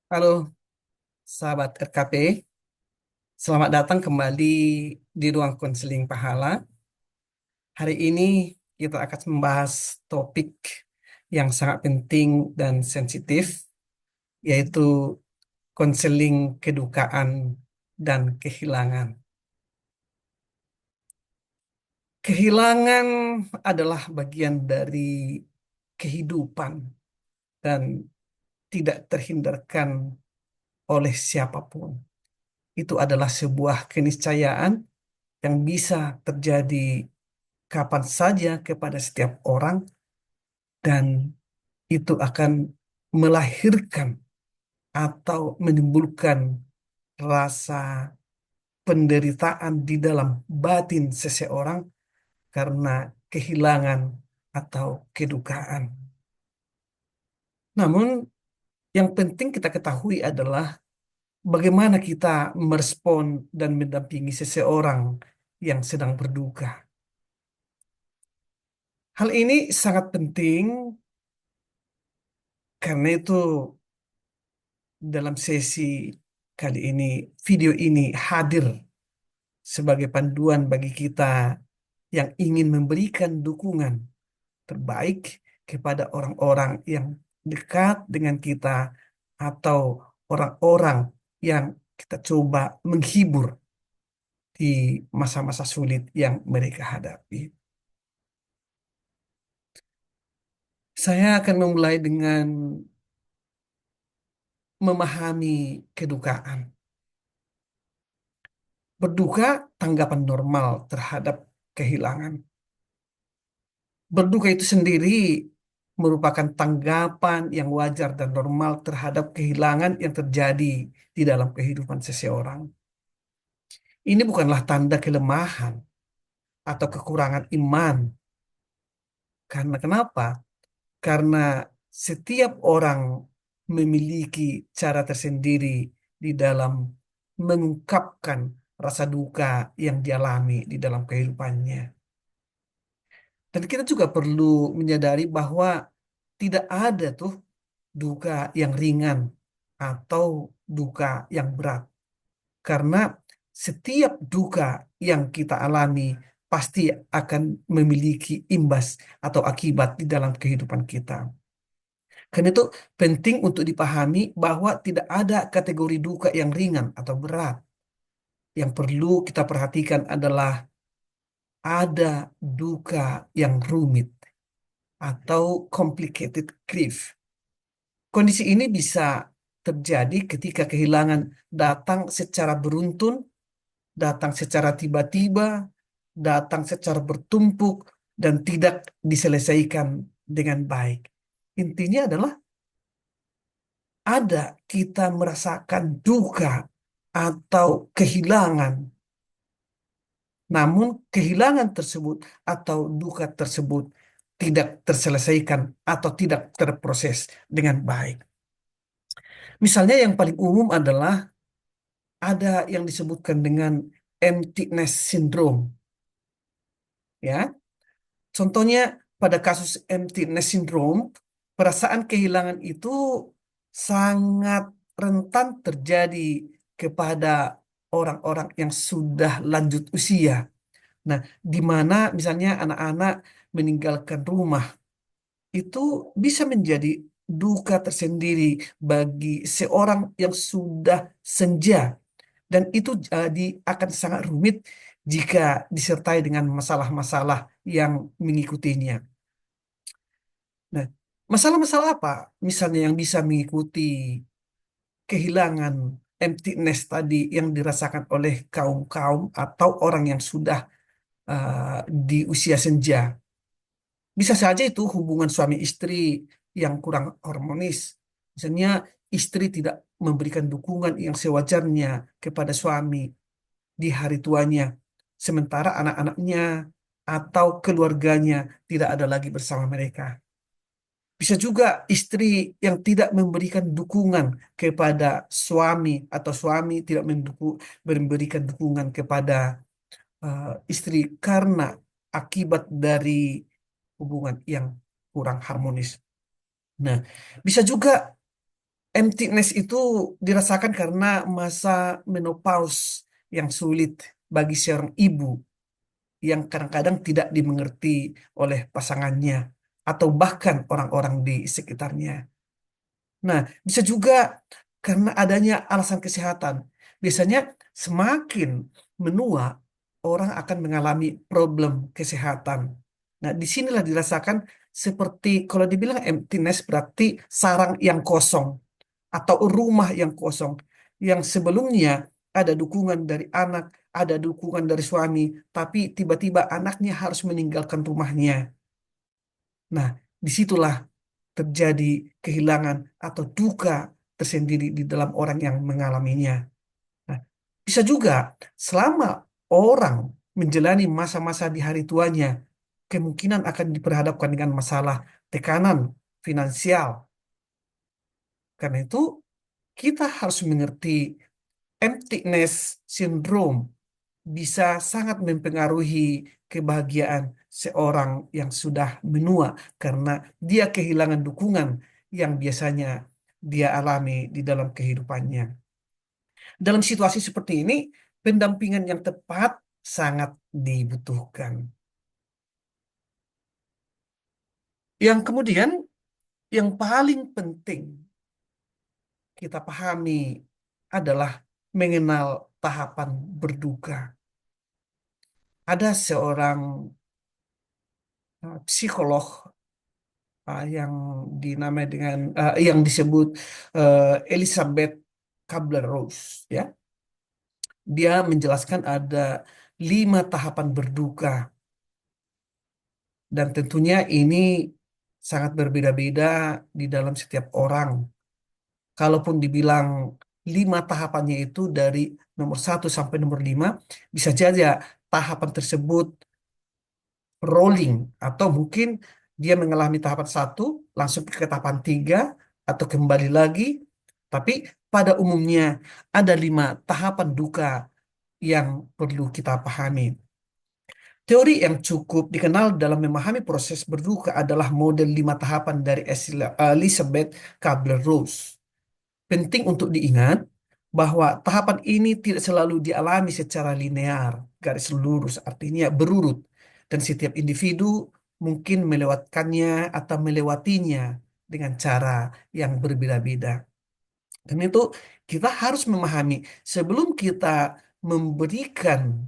Halo, sahabat RKP. Selamat datang kembali di ruang konseling pahala. Hari ini kita akan membahas topik yang sangat penting dan sensitif, yaitu konseling kedukaan dan kehilangan. Kehilangan adalah bagian dari kehidupan dan tidak terhindarkan oleh siapapun. Itu adalah sebuah keniscayaan yang bisa terjadi kapan saja kepada setiap orang, dan itu akan melahirkan atau menimbulkan rasa penderitaan di dalam batin seseorang karena kehilangan atau kedukaan. Namun, yang penting kita ketahui adalah bagaimana kita merespon dan mendampingi seseorang yang sedang berduka. Hal ini sangat penting karena itu dalam sesi kali ini, video ini hadir sebagai panduan bagi kita yang ingin memberikan dukungan terbaik kepada orang-orang yang dekat dengan kita atau orang-orang yang kita coba menghibur di masa-masa sulit yang mereka hadapi. Saya akan memulai dengan memahami kedukaan. Berduka tanggapan normal terhadap kehilangan. Berduka itu sendiri merupakan tanggapan yang wajar dan normal terhadap kehilangan yang terjadi di dalam kehidupan seseorang. Ini bukanlah tanda kelemahan atau kekurangan iman. Karena kenapa? Karena setiap orang memiliki cara tersendiri di dalam mengungkapkan rasa duka yang dialami di dalam kehidupannya. Dan kita juga perlu menyadari bahwa tidak ada tuh duka yang ringan atau duka yang berat. Karena setiap duka yang kita alami pasti akan memiliki imbas atau akibat di dalam kehidupan kita. Karena itu penting untuk dipahami bahwa tidak ada kategori duka yang ringan atau berat. Yang perlu kita perhatikan adalah ada duka yang rumit atau complicated grief. Kondisi ini bisa terjadi ketika kehilangan datang secara beruntun, datang secara tiba-tiba, datang secara bertumpuk, dan tidak diselesaikan dengan baik. Intinya adalah ada kita merasakan duka atau kehilangan, namun kehilangan tersebut atau duka tersebut tidak terselesaikan atau tidak terproses dengan baik. Misalnya yang paling umum adalah ada yang disebutkan dengan emptiness syndrome, ya. Contohnya pada kasus emptiness syndrome, perasaan kehilangan itu sangat rentan terjadi kepada orang-orang yang sudah lanjut usia. Nah, di mana misalnya anak-anak meninggalkan rumah, itu bisa menjadi duka tersendiri bagi seorang yang sudah senja. Dan itu jadi akan sangat rumit jika disertai dengan masalah-masalah yang mengikutinya. Nah, masalah-masalah apa misalnya yang bisa mengikuti kehilangan emptiness tadi yang dirasakan oleh kaum-kaum atau orang yang sudah di usia senja? Bisa saja itu hubungan suami istri yang kurang harmonis. Misalnya istri tidak memberikan dukungan yang sewajarnya kepada suami di hari tuanya, sementara anak-anaknya atau keluarganya tidak ada lagi bersama mereka. Bisa juga istri yang tidak memberikan dukungan kepada suami atau suami tidak memberikan dukungan kepada istri karena akibat dari hubungan yang kurang harmonis. Nah, bisa juga Emptiness itu dirasakan karena masa menopause yang sulit bagi seorang ibu yang kadang-kadang tidak dimengerti oleh pasangannya atau bahkan orang-orang di sekitarnya. Nah, bisa juga karena adanya alasan kesehatan. Biasanya semakin menua, orang akan mengalami problem kesehatan. Nah, disinilah dirasakan seperti kalau dibilang emptiness berarti sarang yang kosong atau rumah yang kosong yang sebelumnya ada dukungan dari anak, ada dukungan dari suami, tapi tiba-tiba anaknya harus meninggalkan rumahnya. Nah, disitulah terjadi kehilangan atau duka tersendiri di dalam orang yang mengalaminya. Nah, bisa juga selama orang menjalani masa-masa di hari tuanya, kemungkinan akan diperhadapkan dengan masalah tekanan finansial. Karena itu, kita harus mengerti emptiness syndrome bisa sangat mempengaruhi kebahagiaan seorang yang sudah menua karena dia kehilangan dukungan yang biasanya dia alami di dalam kehidupannya. Dalam situasi seperti ini, pendampingan yang tepat sangat dibutuhkan. Yang kemudian, yang paling penting kita pahami adalah mengenal tahapan berduka. Ada seorang psikolog yang dinamai dengan yang disebut Elizabeth Kubler-Ross, ya. Dia menjelaskan ada 5 tahapan berduka dan tentunya ini sangat berbeda-beda di dalam setiap orang. Kalaupun dibilang 5 tahapannya itu dari nomor 1 sampai nomor 5, bisa saja tahapan tersebut rolling atau mungkin dia mengalami tahapan 1 langsung ke tahapan 3 atau kembali lagi, tapi pada umumnya ada 5 tahapan duka yang perlu kita pahami. Teori yang cukup dikenal dalam memahami proses berduka adalah model 5 tahapan dari Elizabeth Kubler-Ross. Penting untuk diingat bahwa tahapan ini tidak selalu dialami secara linear, garis lurus, artinya berurut, dan setiap individu mungkin melewatkannya atau melewatinya dengan cara yang berbeda-beda. Dan itu kita harus memahami sebelum kita memberikan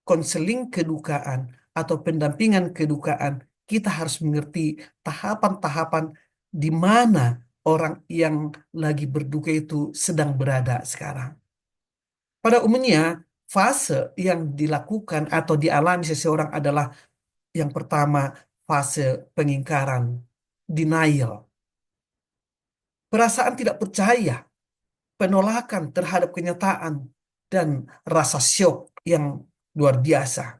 konseling kedukaan atau pendampingan kedukaan, kita harus mengerti tahapan-tahapan di mana orang yang lagi berduka itu sedang berada sekarang. Pada umumnya, fase yang dilakukan atau dialami seseorang adalah yang pertama, fase pengingkaran, denial. Perasaan tidak percaya, penolakan terhadap kenyataan, dan rasa syok yang luar biasa.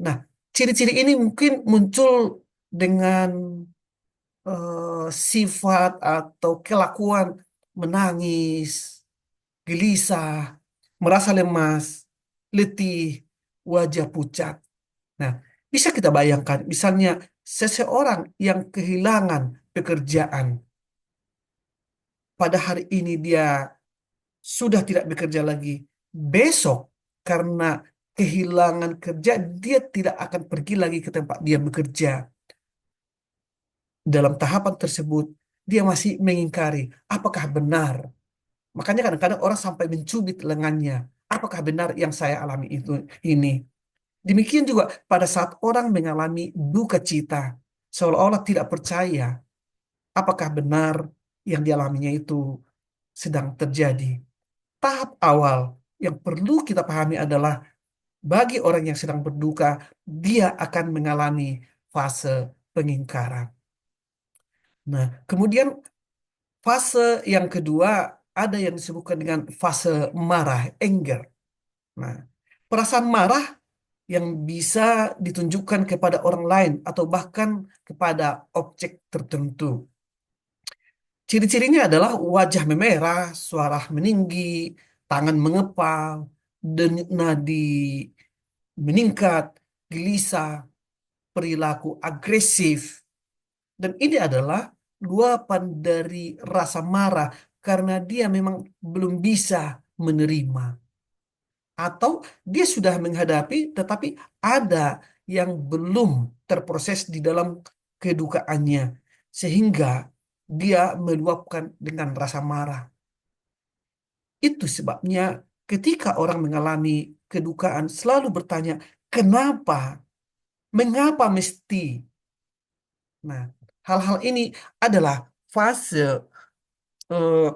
Nah, ciri-ciri ini mungkin muncul dengan sifat atau kelakuan menangis, gelisah, merasa lemas, letih, wajah pucat. Nah, bisa kita bayangkan, misalnya seseorang yang kehilangan pekerjaan, pada hari ini dia sudah tidak bekerja lagi. Besok, karena kehilangan kerja, dia tidak akan pergi lagi ke tempat dia bekerja. Dalam tahapan tersebut, dia masih mengingkari apakah benar. Makanya kadang-kadang orang sampai mencubit lengannya. Apakah benar yang saya alami itu ini? Demikian juga pada saat orang mengalami duka cita, seolah-olah tidak percaya apakah benar yang dialaminya itu sedang terjadi. Tahap awal yang perlu kita pahami adalah bagi orang yang sedang berduka, dia akan mengalami fase pengingkaran. Nah, kemudian fase yang kedua ada yang disebutkan dengan fase marah, anger. Nah, perasaan marah yang bisa ditunjukkan kepada orang lain atau bahkan kepada objek tertentu. Ciri-cirinya adalah wajah memerah, suara meninggi, tangan mengepal, denyut nadi meningkat, gelisah, perilaku agresif. Dan ini adalah luapan dari rasa marah karena dia memang belum bisa menerima, atau dia sudah menghadapi tetapi ada yang belum terproses di dalam kedukaannya, sehingga dia meluapkan dengan rasa marah. Itu sebabnya ketika orang mengalami kedukaan selalu bertanya, kenapa? Mengapa mesti? Nah, hal-hal ini adalah fase eh,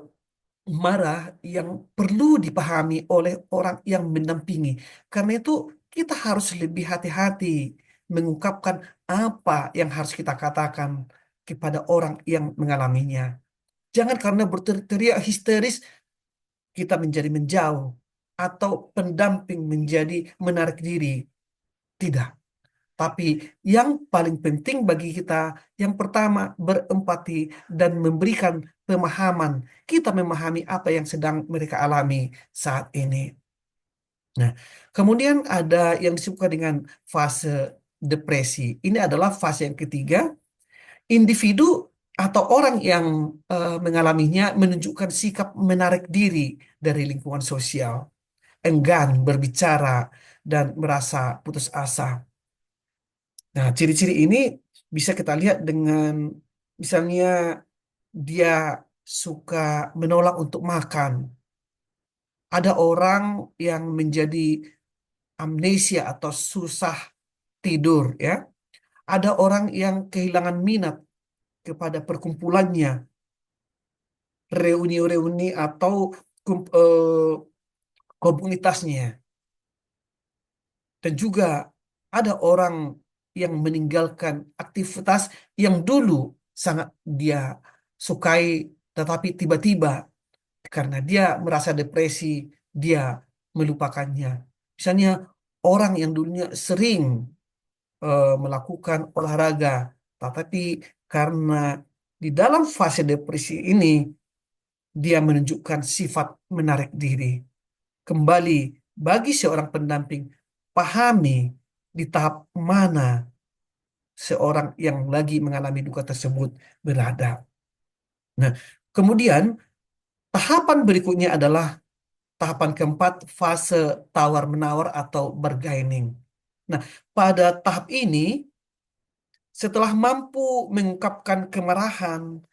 marah yang perlu dipahami oleh orang yang mendampingi. Karena itu kita harus lebih hati-hati mengungkapkan apa yang harus kita katakan kepada orang yang mengalaminya. Jangan karena berteriak histeris kita menjadi menjauh atau pendamping menjadi menarik diri. Tidak. Tapi yang paling penting bagi kita, yang pertama, berempati dan memberikan pemahaman. Kita memahami apa yang sedang mereka alami saat ini. Nah, kemudian ada yang disebut dengan fase depresi. Ini adalah fase yang ketiga. Individu atau orang yang mengalaminya menunjukkan sikap menarik diri dari lingkungan sosial, enggan berbicara, dan merasa putus asa. Nah, ciri-ciri ini bisa kita lihat dengan misalnya dia suka menolak untuk makan. Ada orang yang menjadi amnesia atau susah tidur, ya. Ada orang yang kehilangan minat kepada perkumpulannya, reuni-reuni atau komunitasnya. Dan juga ada orang yang meninggalkan aktivitas yang dulu sangat dia sukai, tetapi tiba-tiba karena dia merasa depresi, dia melupakannya. Misalnya orang yang dulunya sering melakukan olahraga, tetapi karena di dalam fase depresi ini dia menunjukkan sifat menarik diri. Kembali bagi seorang pendamping, pahami di tahap mana seorang yang lagi mengalami duka tersebut berada. Nah, kemudian tahapan berikutnya adalah tahapan keempat, fase tawar-menawar atau bargaining. Nah, pada tahap ini, setelah mampu mengungkapkan kemarahan,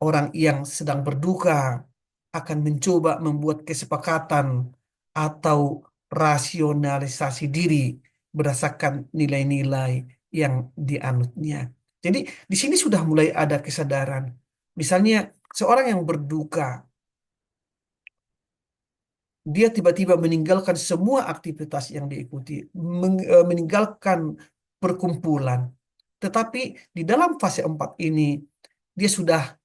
orang yang sedang berduka akan mencoba membuat kesepakatan atau rasionalisasi diri berdasarkan nilai-nilai yang dianutnya. Jadi di sini sudah mulai ada kesadaran. Misalnya seorang yang berduka, dia tiba-tiba meninggalkan semua aktivitas yang diikuti, meninggalkan perkumpulan. Tetapi di dalam fase 4 ini, dia sudah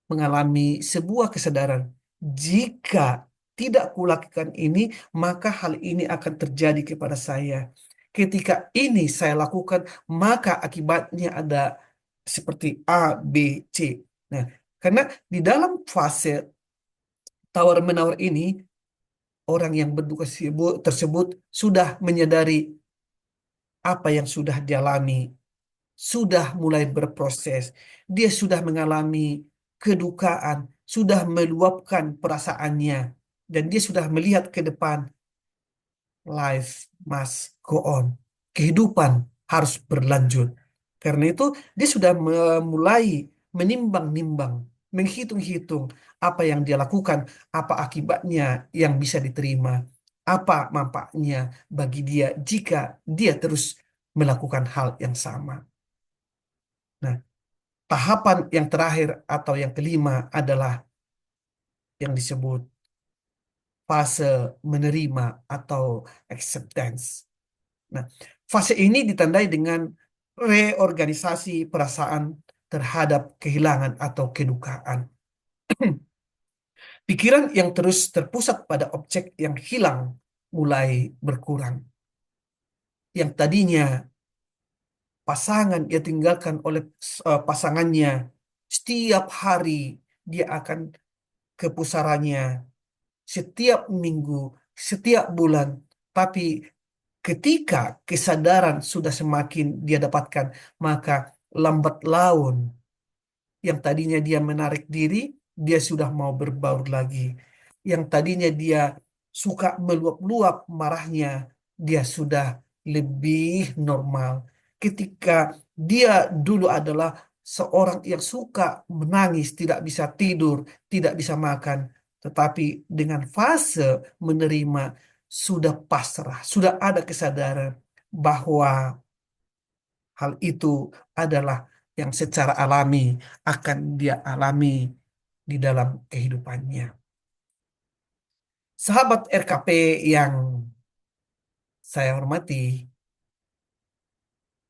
mengalami sebuah kesadaran. Jika tidak kulakukan ini, maka hal ini akan terjadi kepada saya. Ketika ini saya lakukan, maka akibatnya ada seperti A, B, C. Nah, karena di dalam fase tawar-menawar ini, orang yang berduka tersebut sudah menyadari apa yang sudah dialami, sudah mulai berproses. Dia sudah mengalami kedukaan, sudah meluapkan perasaannya, dan dia sudah melihat ke depan. Life must go on. Kehidupan harus berlanjut. Karena itu, dia sudah mulai menimbang-nimbang, menghitung-hitung apa yang dia lakukan, apa akibatnya yang bisa diterima, apa manfaatnya bagi dia jika dia terus melakukan hal yang sama. Nah, tahapan yang terakhir atau yang kelima adalah yang disebut fase menerima atau acceptance. Nah, fase ini ditandai dengan reorganisasi perasaan terhadap kehilangan atau kedukaan. Pikiran yang terus terpusat pada objek yang hilang mulai berkurang. Yang tadinya pasangan ia tinggalkan oleh pasangannya, setiap hari dia akan ke pusarannya, setiap minggu, setiap bulan. Tapi ketika kesadaran sudah semakin dia dapatkan, maka lambat laun yang tadinya dia menarik diri, dia sudah mau berbaur lagi. Yang tadinya dia suka meluap-luap marahnya, dia sudah lebih normal. Ketika dia dulu adalah seorang yang suka menangis, tidak bisa tidur, tidak bisa makan, tetapi dengan fase menerima sudah pasrah, sudah ada kesadaran bahwa hal itu adalah yang secara alami akan dia alami di dalam kehidupannya. Sahabat RKP yang saya hormati,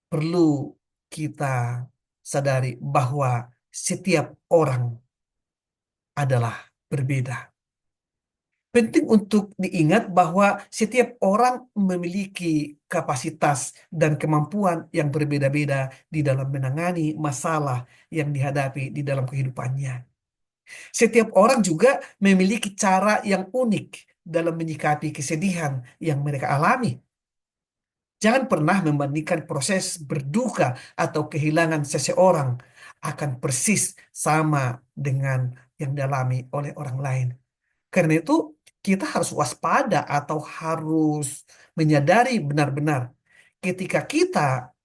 perlu kita sadari bahwa setiap orang adalah berbeda. Penting untuk diingat bahwa setiap orang memiliki kapasitas dan kemampuan yang berbeda-beda di dalam menangani masalah yang dihadapi di dalam kehidupannya. Setiap orang juga memiliki cara yang unik dalam menyikapi kesedihan yang mereka alami. Jangan pernah membandingkan proses berduka atau kehilangan seseorang akan persis sama dengan yang dialami oleh orang lain. Karena itu, kita harus waspada atau harus menyadari benar-benar ketika kita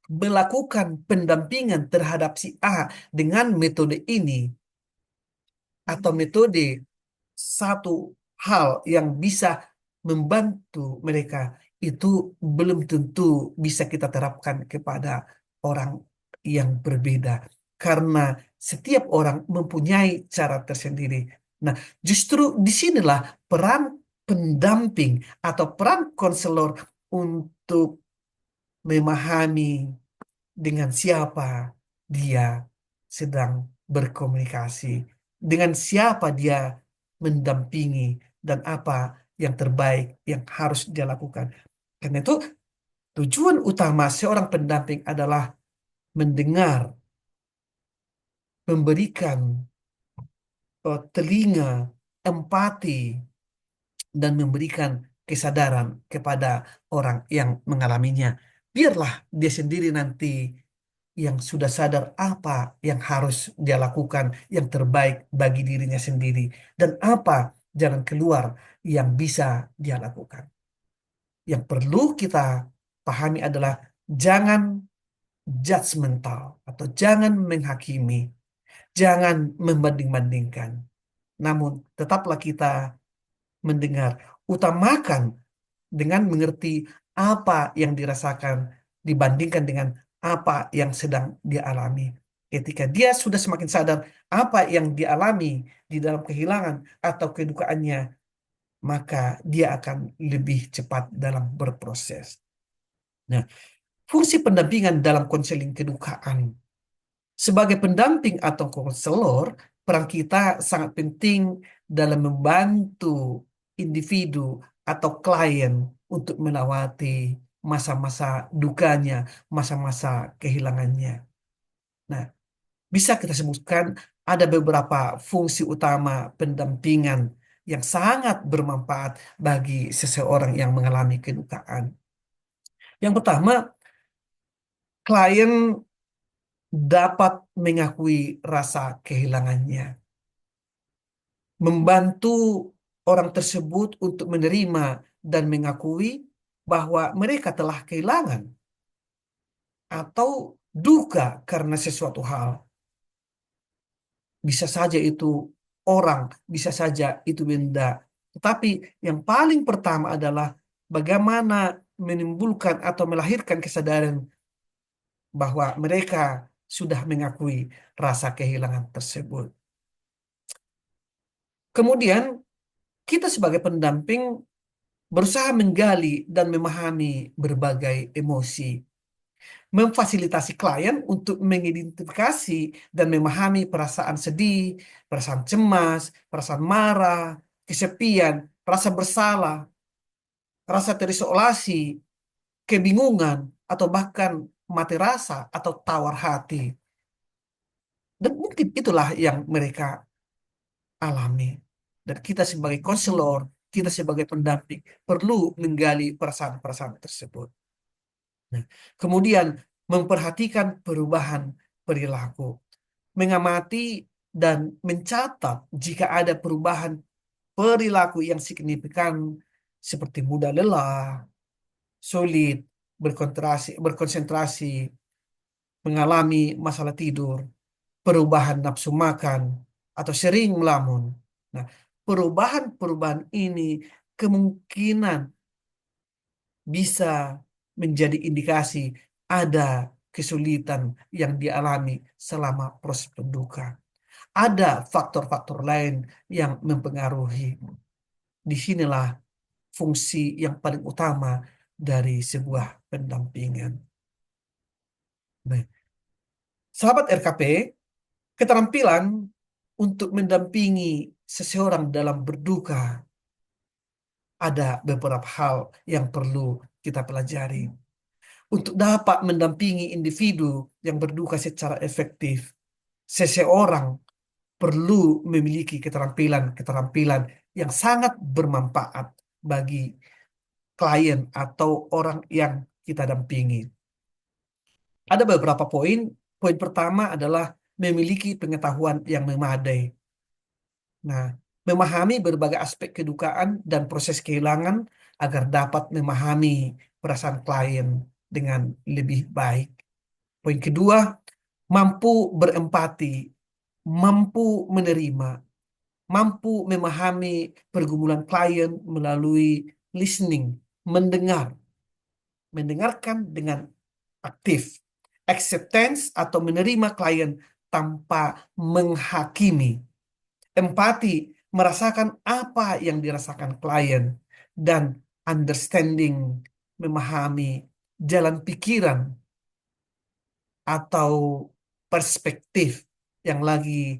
melakukan pendampingan terhadap si A dengan metode ini atau metode satu hal yang bisa membantu mereka itu belum tentu bisa kita terapkan kepada orang yang berbeda karena setiap orang mempunyai cara tersendiri. Nah, justru disinilah peran pendamping atau peran konselor untuk memahami dengan siapa dia sedang berkomunikasi, dengan siapa dia mendampingi, dan apa yang terbaik yang harus dia lakukan. Karena itu, tujuan utama seorang pendamping adalah mendengar, memberikan telinga, empati, dan memberikan kesadaran kepada orang yang mengalaminya. Biarlah dia sendiri nanti yang sudah sadar apa yang harus dia lakukan yang terbaik bagi dirinya sendiri dan apa jalan keluar yang bisa dia lakukan. Yang perlu kita pahami adalah jangan judgmental atau jangan menghakimi, jangan membanding-bandingkan. Namun tetaplah kita mendengar, utamakan dengan mengerti apa yang dirasakan dibandingkan dengan apa yang sedang dia alami. Ketika dia sudah semakin sadar apa yang dialami di dalam kehilangan atau kedukaannya, maka dia akan lebih cepat dalam berproses. Nah, fungsi pendampingan dalam konseling kedukaan. Sebagai pendamping atau konselor, peran kita sangat penting dalam membantu individu atau klien untuk melewati masa-masa dukanya, masa-masa kehilangannya. Nah, bisa kita sebutkan ada beberapa fungsi utama pendampingan yang sangat bermanfaat bagi seseorang yang mengalami kedukaan. Yang pertama, klien dapat mengakui rasa kehilangannya, membantu orang tersebut untuk menerima dan mengakui bahwa mereka telah kehilangan atau duka karena sesuatu hal. Bisa saja itu orang, bisa saja itu benda. Tetapi yang paling pertama adalah bagaimana menimbulkan atau melahirkan kesadaran bahwa mereka sudah mengakui rasa kehilangan tersebut. Kemudian, kita sebagai pendamping berusaha menggali dan memahami berbagai emosi, memfasilitasi klien untuk mengidentifikasi dan memahami perasaan sedih, perasaan cemas, perasaan marah, kesepian, rasa bersalah, rasa terisolasi, kebingungan, atau bahkan mati rasa atau tawar hati. Dan mungkin itulah yang mereka alami. Dan kita sebagai konselor, kita sebagai pendamping perlu menggali perasaan-perasaan tersebut. Nah, kemudian memperhatikan perubahan perilaku, mengamati dan mencatat jika ada perubahan perilaku yang signifikan seperti mudah lelah, sulit berkonsentrasi, mengalami masalah tidur, perubahan nafsu makan, atau sering melamun. Nah, perubahan-perubahan ini kemungkinan bisa menjadi indikasi ada kesulitan yang dialami selama proses penduka. Ada faktor-faktor lain yang mempengaruhi. Disinilah fungsi yang paling utama dari sebuah pendampingan. Baik. Sahabat RKP, keterampilan untuk mendampingi seseorang dalam berduka ada beberapa hal yang perlu kita pelajari. Untuk dapat mendampingi individu yang berduka secara efektif, seseorang perlu memiliki keterampilan-keterampilan yang sangat bermanfaat bagi klien atau orang yang kita dampingi. Ada beberapa poin. Poin pertama adalah memiliki pengetahuan yang memadai. Nah, memahami berbagai aspek kedukaan dan proses kehilangan agar dapat memahami perasaan klien dengan lebih baik. Poin kedua, mampu berempati, mampu menerima, mampu memahami pergumulan klien melalui listening, mendengarkan dengan aktif, acceptance atau menerima klien tanpa menghakimi, empati, merasakan apa yang dirasakan klien, dan understanding, memahami jalan pikiran atau perspektif yang lagi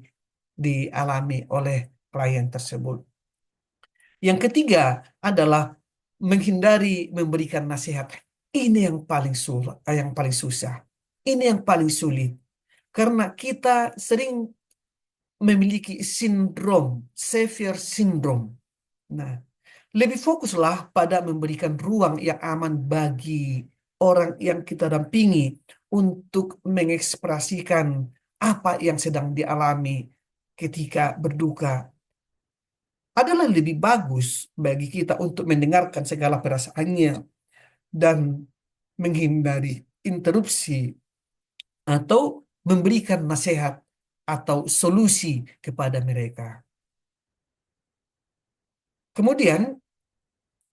dialami oleh klien tersebut. Yang ketiga adalah menghindari memberikan nasihat. Ini yang paling yang paling susah. Ini yang paling sulit. Karena kita sering memiliki sindrom, savior syndrome. Nah, lebih fokuslah pada memberikan ruang yang aman bagi orang yang kita dampingi untuk mengekspresikan apa yang sedang dialami ketika berduka. Adalah lebih bagus bagi kita untuk mendengarkan segala perasaannya dan menghindari interupsi atau memberikan nasihat atau solusi kepada mereka. Kemudian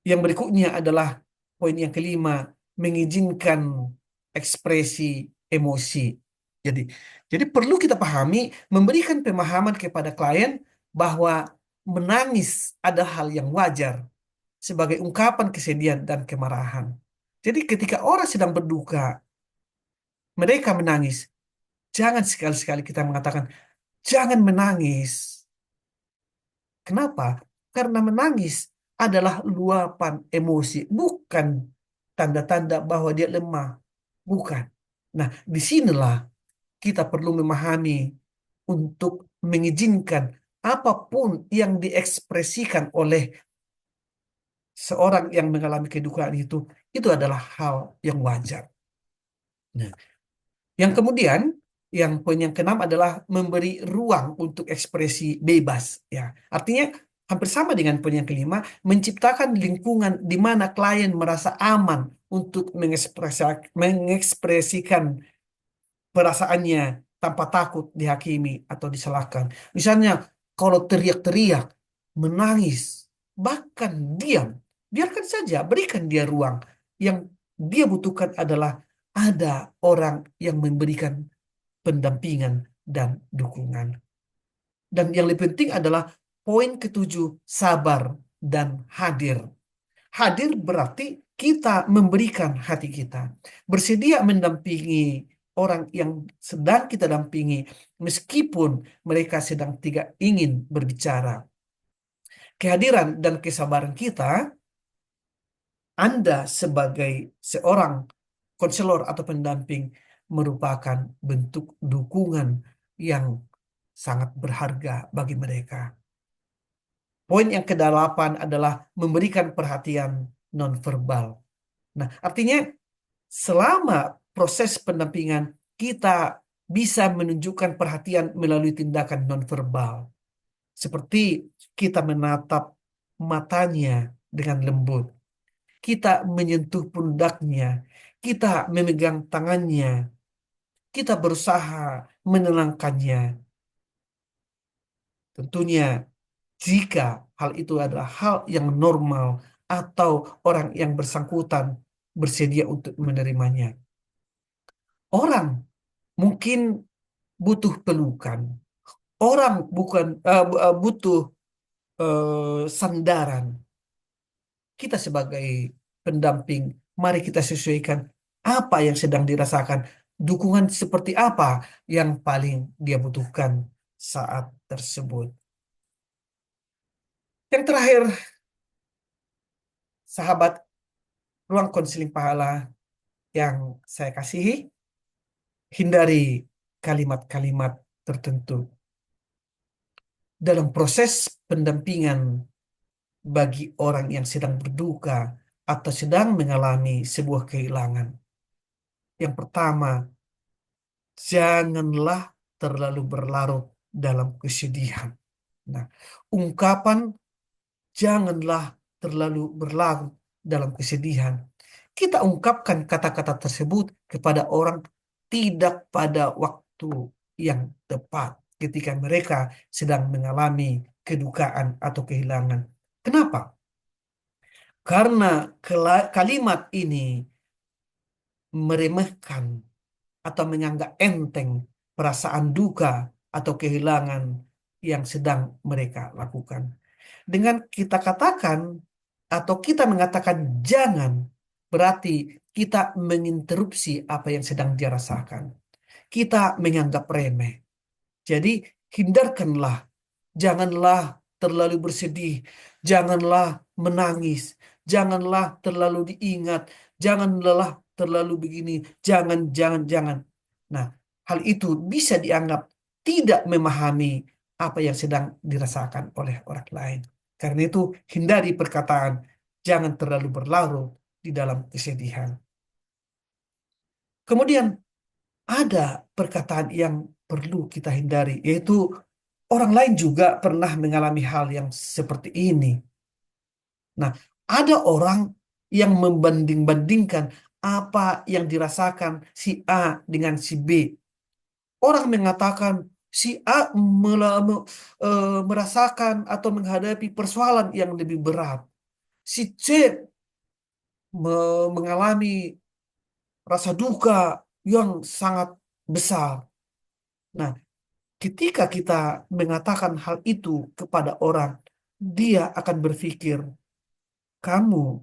yang berikutnya adalah poin yang kelima, mengizinkan ekspresi emosi. Jadi, jadi perlu kita pahami, memberikan pemahaman kepada klien bahwa menangis ada hal yang wajar sebagai ungkapan kesedihan dan kemarahan. Jadi ketika orang sedang berduka, mereka menangis. Jangan sekali-sekali kita mengatakan, jangan menangis. Kenapa? Karena menangis adalah luapan emosi, bukan tanda-tanda bahwa dia lemah. Bukan. Nah, disinilah kita perlu memahami untuk mengizinkan apapun yang diekspresikan oleh seorang yang mengalami kedukaan itu adalah hal yang wajar. Nah, yang kemudian, yang poin yang keenam adalah memberi ruang untuk ekspresi bebas. Ya, artinya hampir sama dengan poin yang kelima, menciptakan lingkungan di mana klien merasa aman untuk mengekspresikan perasaannya tanpa takut dihakimi atau disalahkan. Misalnya, kalau teriak-teriak, menangis, bahkan diam, biarkan saja, berikan dia ruang. Yang dia butuhkan adalah ada orang yang memberikan pendampingan dan dukungan. Dan yang lebih penting adalah poin ketujuh, sabar dan hadir. Hadir berarti kita memberikan hati kita, bersedia mendampingi orang yang sedang kita dampingi, meskipun mereka sedang tidak ingin berbicara. Kehadiran dan kesabaran kita, Anda sebagai seorang konselor atau pendamping, merupakan bentuk dukungan yang sangat berharga bagi mereka. Poin yang kedelapan adalah memberikan perhatian nonverbal. Nah, artinya selama proses pendampingan kita bisa menunjukkan perhatian melalui tindakan nonverbal, seperti kita menatap matanya dengan lembut, kita menyentuh pundaknya, kita memegang tangannya, kita berusaha menenangkannya. Tentunya, jika hal itu adalah hal yang normal atau orang yang bersangkutan bersedia untuk menerimanya. Orang mungkin butuh pelukan. Orang bukan butuh sandaran. Kita sebagai pendamping, mari kita sesuaikan apa yang sedang dirasakan. Dukungan seperti apa yang paling dia butuhkan saat tersebut. Yang terakhir, sahabat ruang konseling pahala yang saya kasihi, hindari kalimat-kalimat tertentu. Dalam proses pendampingan bagi orang yang sedang berduka atau sedang mengalami sebuah kehilangan. Yang pertama, janganlah terlalu berlarut dalam kesedihan. Nah, ungkapan janganlah terlalu berlarut dalam kesedihan. Kita ungkapkan kata-kata tersebut kepada orang tidak pada waktu yang tepat ketika mereka sedang mengalami kedukaan atau kehilangan. Kenapa? Karena kalimat ini meremehkan atau menganggap enteng perasaan duka atau kehilangan yang sedang mereka lakukan. Dengan kita katakan atau kita mengatakan jangan, berarti kita menginterupsi apa yang sedang dia rasakan. Kita menganggap remeh. Jadi hindarkanlah, janganlah terlalu bersedih, janganlah menangis, janganlah terlalu diingat, janganlah terlalu begini, jangan, jangan, jangan. Nah, hal itu bisa dianggap tidak memahami apa yang sedang dirasakan oleh orang lain. Karena itu, hindari perkataan, jangan terlalu berlarut di dalam kesedihan. Kemudian, ada perkataan yang perlu kita hindari, yaitu orang lain juga pernah mengalami hal yang seperti ini. Nah, ada orang yang membanding-bandingkan apa yang dirasakan si A dengan si B. Orang mengatakan si A merasakan atau menghadapi persoalan yang lebih berat. Si C mengalami rasa duka yang sangat besar. Nah, ketika kita mengatakan hal itu kepada orang, dia akan berpikir, kamu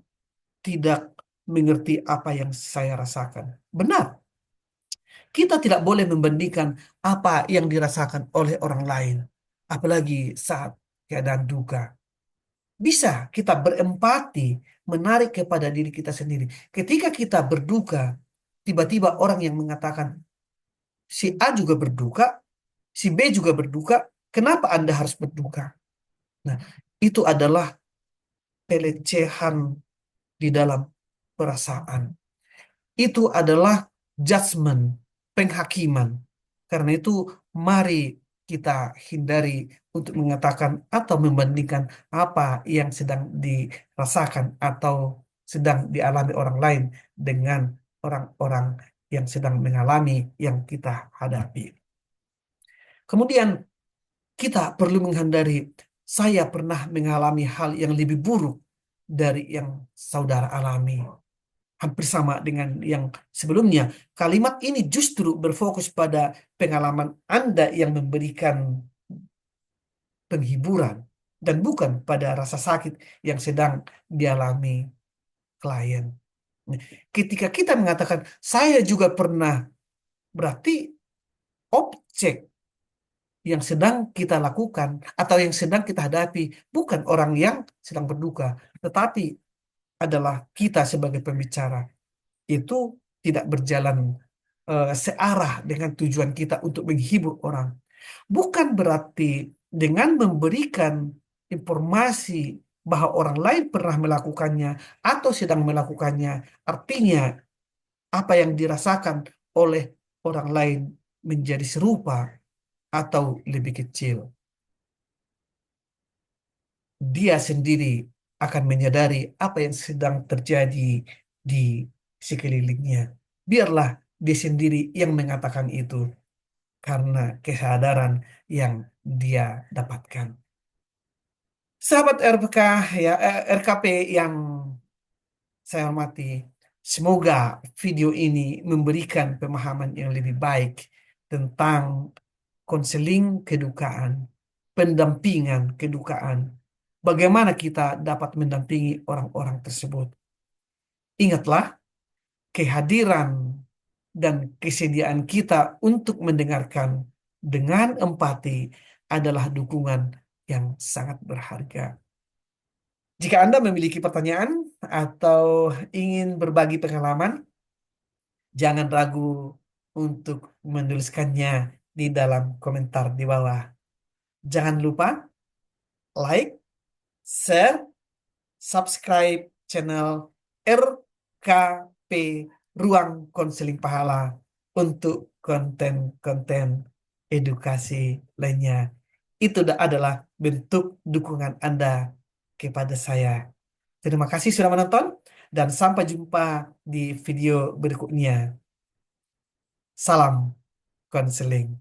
tidak mengerti apa yang saya rasakan. Benar, kita tidak boleh membandingkan apa yang dirasakan oleh orang lain, apalagi saat keadaan duka. Bisa kita berempati, menarik kepada diri kita sendiri. Ketika kita berduka, tiba-tiba orang yang mengatakan, si A juga berduka, si B juga berduka, kenapa Anda harus berduka? Nah, itu adalah pelecehan di dalam perasaan. Itu adalah judgment, penghakiman. Karena itu, mari kita hindari untuk mengatakan atau membandingkan apa yang sedang dirasakan atau sedang dialami orang lain dengan orang-orang yang sedang mengalami yang kita hadapi. Kemudian, kita perlu menghindari, saya pernah mengalami hal yang lebih buruk dari yang saudara alami. Hampir sama dengan yang sebelumnya. Kalimat ini justru berfokus pada pengalaman Anda yang memberikan penghiburan dan bukan pada rasa sakit yang sedang dialami klien. Ketika kita mengatakan saya juga pernah, berarti objek yang sedang kita lakukan atau yang sedang kita hadapi bukan orang yang sedang berduka, tetapi adalah kita sebagai pembicara. Itu tidak berjalan searah dengan tujuan kita untuk menghibur orang. Bukan berarti dengan memberikan informasi bahwa orang lain pernah melakukannya atau sedang melakukannya, artinya apa yang dirasakan oleh orang lain menjadi serupa atau lebih kecil, dia sendiri akan menyadari apa yang sedang terjadi di sekelilingnya. Biarlah dia sendiri yang mengatakan itu karena kesadaran yang dia dapatkan. Sahabat RPK ya, RKP yang saya hormati, semoga video ini memberikan pemahaman yang lebih baik tentang konseling kedukaan, pendampingan kedukaan. Bagaimana kita dapat mendampingi orang-orang tersebut. Ingatlah, kehadiran dan kesediaan kita untuk mendengarkan dengan empati adalah dukungan yang sangat berharga. Jika Anda memiliki pertanyaan atau ingin berbagi pengalaman, jangan ragu untuk menuliskannya di dalam komentar di bawah. Jangan lupa like, share, subscribe channel RKP Ruang Konseling Pahala untuk konten-konten edukasi lainnya. Itu adalah bentuk dukungan Anda kepada saya. Terima kasih sudah menonton dan sampai jumpa di video berikutnya. Salam konseling.